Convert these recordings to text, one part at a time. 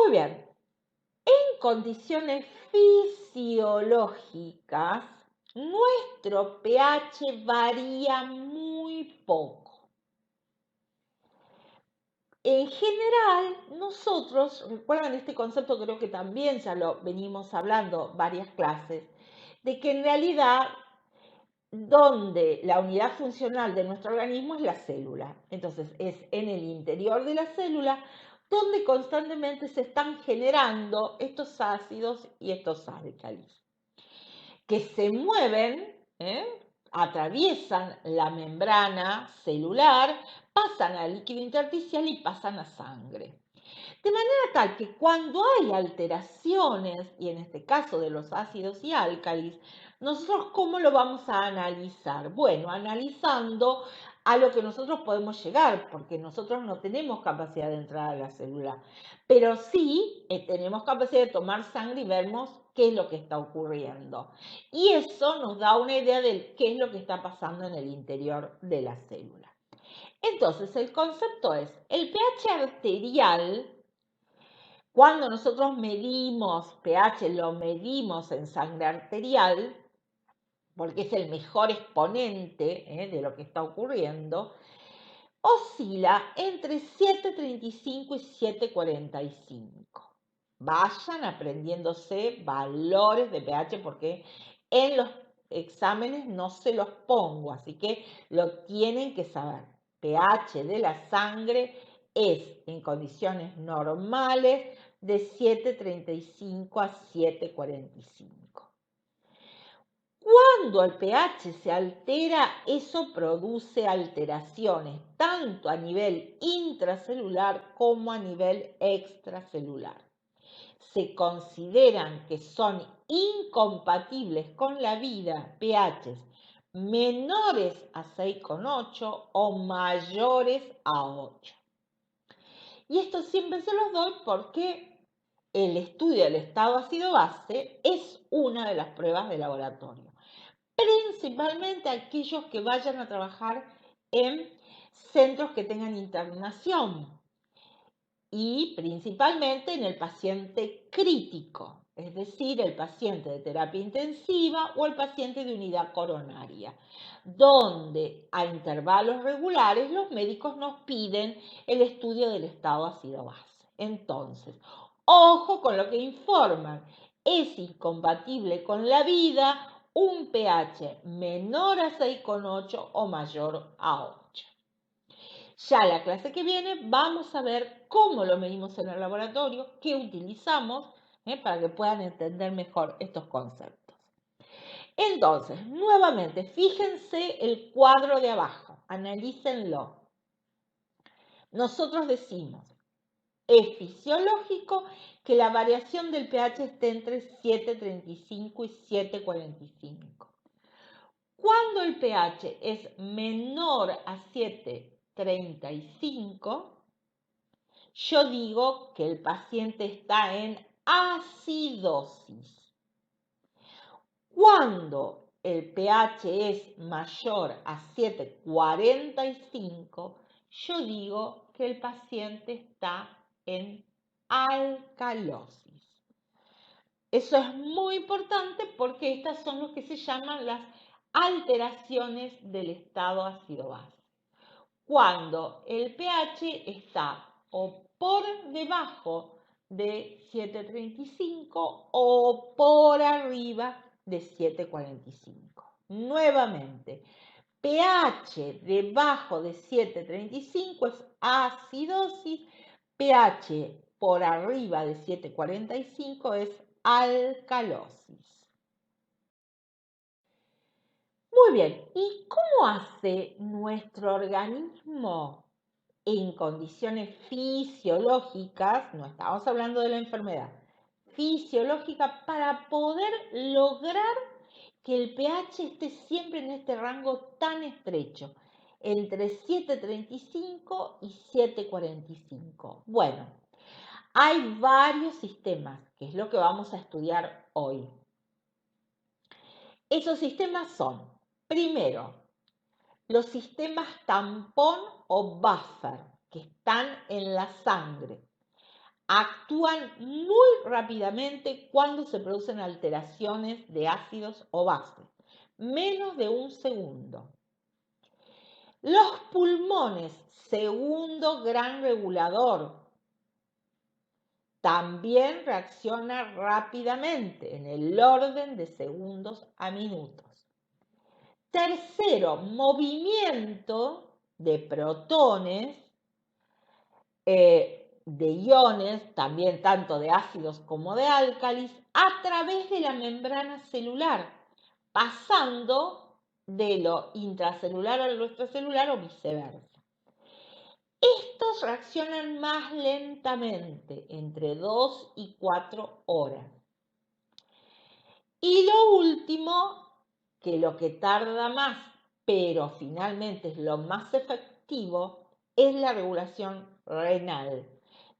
Muy bien. En condiciones fisiológicas, nuestro pH varía muy poco. En general, nosotros, recuerdan este concepto, creo que también ya lo venimos hablando varias clases, de que en realidad donde la unidad funcional de nuestro organismo es la célula. Entonces es en el interior de la célula donde constantemente se están generando estos ácidos y estos álcalis, que se mueven, atraviesan la membrana celular, pasan al líquido intersticial y pasan a sangre. De manera tal que cuando hay alteraciones, y en este caso de los ácidos y álcalis, nosotros ¿cómo lo vamos a analizar? Bueno, analizando a lo que nosotros podemos llegar, porque nosotros no tenemos capacidad de entrar a la célula, pero sí tenemos capacidad de tomar sangre y vemos qué es lo que está ocurriendo. Y eso nos da una idea de qué es lo que está pasando en el interior de la célula. Entonces, el concepto es, el pH arterial, cuando nosotros medimos pH, lo medimos en sangre arterial, porque es el mejor exponente de lo que está ocurriendo, oscila entre 7,35 y 7,45. Vayan aprendiéndose valores de pH porque en los exámenes no se los pongo, así que lo tienen que saber. pH de la sangre es en condiciones normales de 7,35 a 7,45. Cuando el pH se altera, eso produce alteraciones tanto a nivel intracelular como a nivel extracelular. Se consideran que son incompatibles con la vida pHs menores a 6,8 o mayores a 8. Y esto siempre se los doy porque el estudio del estado ácido-base es una de las pruebas de laboratorio. Principalmente aquellos que vayan a trabajar en centros que tengan internación y principalmente en el paciente crítico, es decir, el paciente de terapia intensiva o el paciente de unidad coronaria, donde a intervalos regulares los médicos nos piden el estudio del estado ácido-base. Entonces, ojo con lo que informan, es incompatible con la vida un pH menor a 6,8 o mayor a 8. Ya la clase que viene vamos a ver cómo lo medimos en el laboratorio, qué utilizamos, para que puedan entender mejor estos conceptos. Entonces, nuevamente, fíjense el cuadro de abajo, analícenlo. Nosotros decimos, es fisiológico que la variación del pH esté entre 7,35 y 7,45. Cuando el pH es menor a 7,35, yo digo que el paciente está en acidosis. Cuando el pH es mayor a 7,45, yo digo que el paciente está en alcalosis. Eso es muy importante porque estas son lo que se llaman las alteraciones del estado ácido-base. Cuando el pH está o por debajo de 7,35 o por arriba de 7,45. Nuevamente, pH debajo de 7,35 es acidosis, pH por arriba de 7,45 es alcalosis. Muy bien, ¿y cómo hace nuestro organismo en condiciones fisiológicas, no estamos hablando de la enfermedad, fisiológica, para poder lograr que el pH esté siempre en este rango tan estrecho, entre 7,35 y 7,45? Bueno, hay varios sistemas, que es lo que vamos a estudiar hoy. Esos sistemas son, primero, los sistemas tampón o buffer, que están en la sangre. actúan muy rápidamente cuando se producen alteraciones de ácidos o bases, menos de un segundo. Los pulmones, segundo gran regulador, también reacciona rápidamente, en el orden de segundos a minutos. Tercero, movimiento de protones, de iones, también tanto de ácidos como de álcalis, a través de la membrana celular, pasando de lo intracelular a lo extracelular o viceversa. Estos reaccionan más lentamente, entre 2 y 4 horas. Y lo último, que lo que tarda más, pero finalmente es lo más efectivo, es la regulación renal.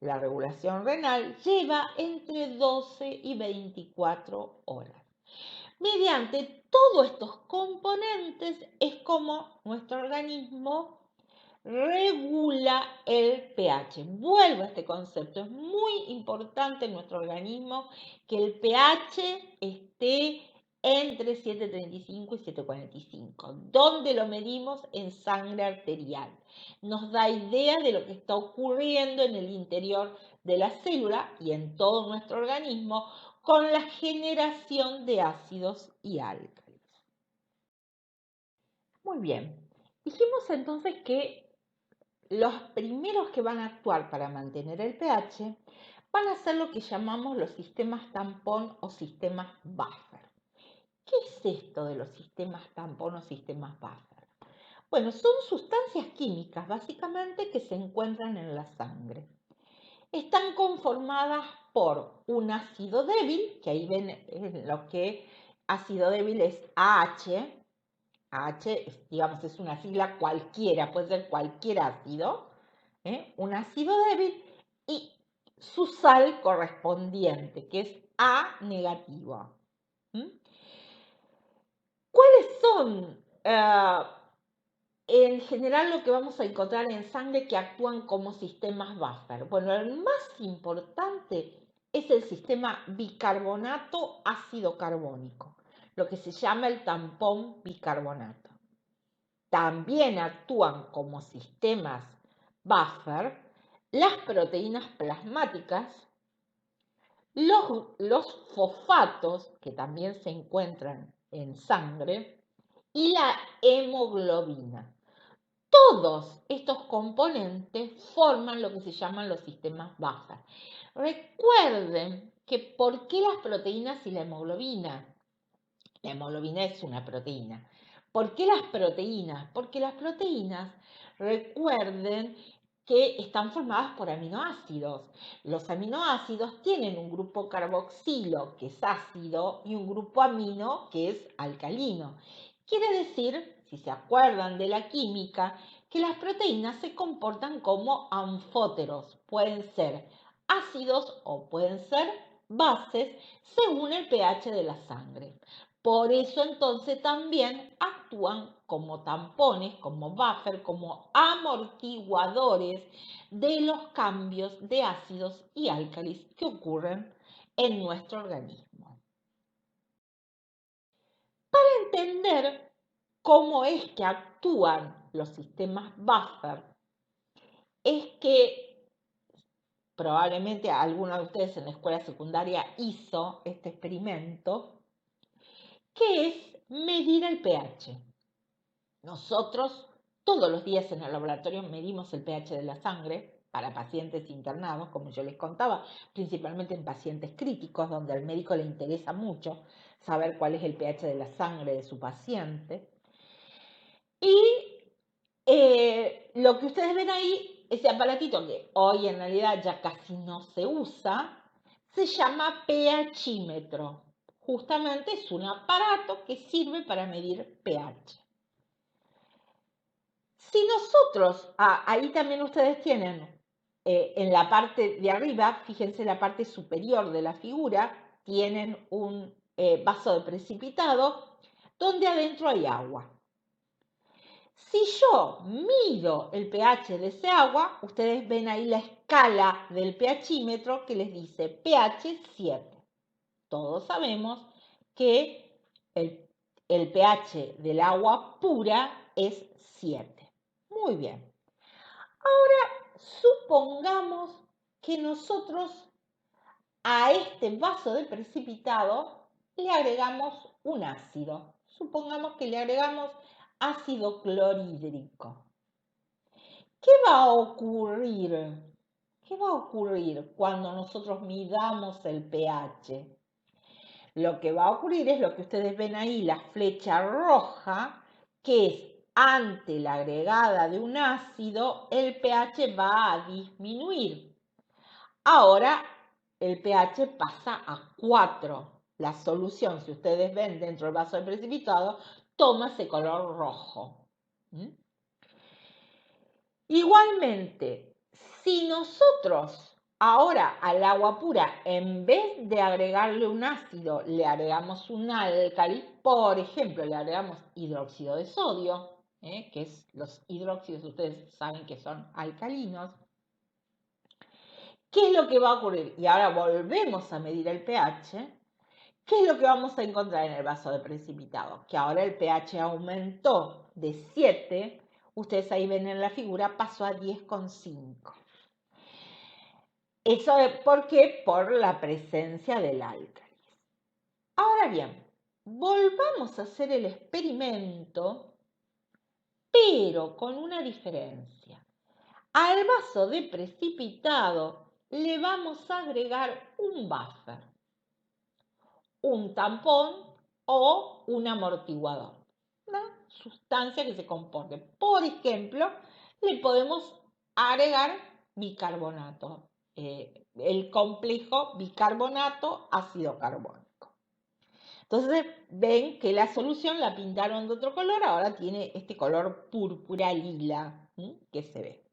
La regulación renal lleva entre 12 y 24 horas. Mediante todos estos componentes es como nuestro organismo regula el pH. Vuelvo a este concepto, es muy importante en nuestro organismo que el pH esté entre 7,35 y 7,45. ¿Dónde lo medimos? En sangre arterial. Nos da idea de lo que está ocurriendo en el interior de la célula y en todo nuestro organismo con la generación de ácidos y álcalis. Muy bien. Dijimos entonces que los primeros que van a actuar para mantener el pH van a ser lo que llamamos los sistemas tampón o sistemas buffer. ¿Qué es esto de los sistemas tampón o sistemas buffer? Bueno, son sustancias químicas básicamente que se encuentran en la sangre. Están conformadas por un ácido débil, que ahí ven lo que ácido débil es AH. AH, digamos, es una sigla cualquiera, puede ser cualquier ácido. Un ácido débil y su sal correspondiente, que es A negativo. ¿Cuáles son en general lo que vamos a encontrar en sangre que actúan como sistemas buffer? Bueno, el más importante es el sistema bicarbonato ácido carbónico, lo que se llama el tampón bicarbonato. También actúan como sistemas buffer las proteínas plasmáticas, los fosfatos, que también se encuentran en sangre, y la hemoglobina. Todos estos componentes forman lo que se llaman los sistemas buffer. Recuerden que ¿por qué las proteínas y la hemoglobina? La hemoglobina es una proteína. ¿Por qué las proteínas? Porque las proteínas, recuerden que están formadas por aminoácidos. Los aminoácidos tienen un grupo carboxilo, que es ácido, y un grupo amino, que es alcalino. Quiere decir, si se acuerdan de la química, que las proteínas se comportan como anfóteros. Pueden ser ácidos o pueden ser bases según el pH de la sangre. Por eso entonces también actúan como tampones, como buffer, como amortiguadores de los cambios de ácidos y álcalis que ocurren en nuestro organismo. Para entender cómo es que actúan los sistemas buffer, es que probablemente alguno de ustedes en la escuela secundaria hizo este experimento, que es medir el pH. Nosotros todos los días en el laboratorio medimos el pH de la sangre para pacientes internados, como yo les contaba, principalmente en pacientes críticos, donde al médico le interesa mucho saber cuál es el pH de la sangre de su paciente. Y lo que ustedes ven ahí, ese aparatito que hoy en realidad ya casi no se usa, se llama pHímetro. Justamente es un aparato que sirve para medir pH. Si nosotros, ahí también ustedes tienen en la parte de arriba, fíjense la parte superior de la figura, tienen un vaso de precipitado donde adentro hay agua. Si yo mido el pH de ese agua, ustedes ven ahí la escala del pHímetro que les dice pH 7. Todos sabemos que el pH del agua pura es 7. Muy bien. Ahora supongamos que nosotros a este vaso de precipitado le agregamos un ácido. Supongamos que le agregamos ácido clorhídrico. ¿Qué va a ocurrir? ¿Qué va a ocurrir cuando nosotros midamos el pH? Lo que va a ocurrir es lo que ustedes ven ahí, la flecha roja, que es ante la agregada de un ácido, el pH va a disminuir. Ahora el pH pasa a 4. La solución, si ustedes ven dentro del vaso de precipitado, toma ese color rojo. Igualmente, si nosotros ahora al agua pura, en vez de agregarle un ácido, le agregamos un álcali, por ejemplo, le agregamos hidróxido de sodio, que es los hidróxidos, ustedes saben que son alcalinos, ¿qué es lo que va a ocurrir? Y ahora volvemos a medir el pH. ¿Qué es lo que vamos a encontrar en el vaso de precipitado? Que ahora el pH aumentó de 7, ustedes ahí ven en la figura, pasó a 10,5. ¿Eso por qué? Por la presencia del álcali. Ahora bien, volvamos a hacer el experimento, pero con una diferencia. Al vaso de precipitado le vamos a agregar un buffer, un tampón o un amortiguador, una sustancia que se comporte. Por ejemplo, le podemos agregar bicarbonato, el complejo bicarbonato ácido carbónico. Entonces ven que la solución la pintaron de otro color, ahora tiene este color púrpura lila que se ve.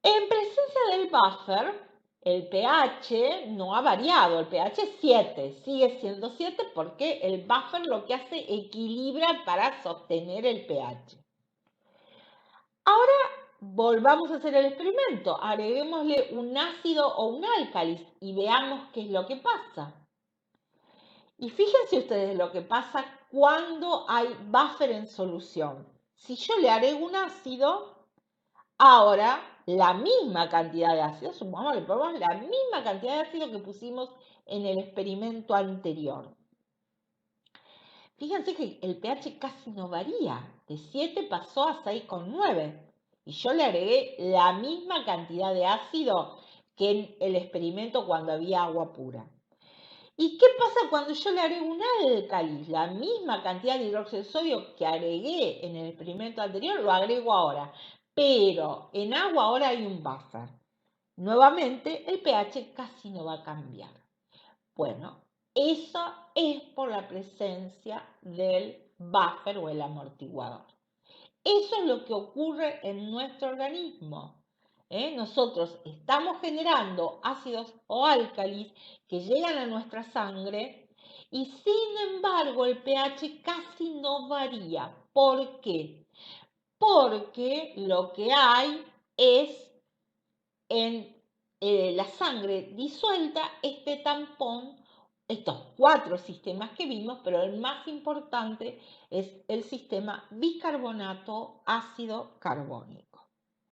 En presencia del buffer, el pH no ha variado, el pH es 7, sigue siendo 7 porque el buffer lo que hace equilibra para sostener el pH. Ahora volvamos a hacer el experimento, agreguémosle un ácido o un álcalis y veamos qué es lo que pasa. Y fíjense ustedes lo que pasa cuando hay buffer en solución. Si yo le agrego un ácido, ahora la misma cantidad de ácido, supongamos que le ponemos la misma cantidad de ácido que pusimos en el experimento anterior. Fíjense que el pH casi no varía, de 7 pasó a 6,9 y yo le agregué la misma cantidad de ácido que en el experimento cuando había agua pura. ¿Y qué pasa cuando yo le agrego un álcali? La misma cantidad de hidróxido de sodio que agregué en el experimento anterior, lo agrego ahora. Pero en agua ahora hay un buffer. Nuevamente, el pH casi no va a cambiar. Bueno, eso es por la presencia del buffer o el amortiguador. Eso es lo que ocurre en nuestro organismo. Nosotros estamos generando ácidos o álcalis que llegan a nuestra sangre y sin embargo el pH casi no varía. ¿Por qué? Porque lo que hay es en la sangre disuelta este tampón, estos 4 sistemas que vimos, pero el más importante es el sistema bicarbonato ácido carbónico.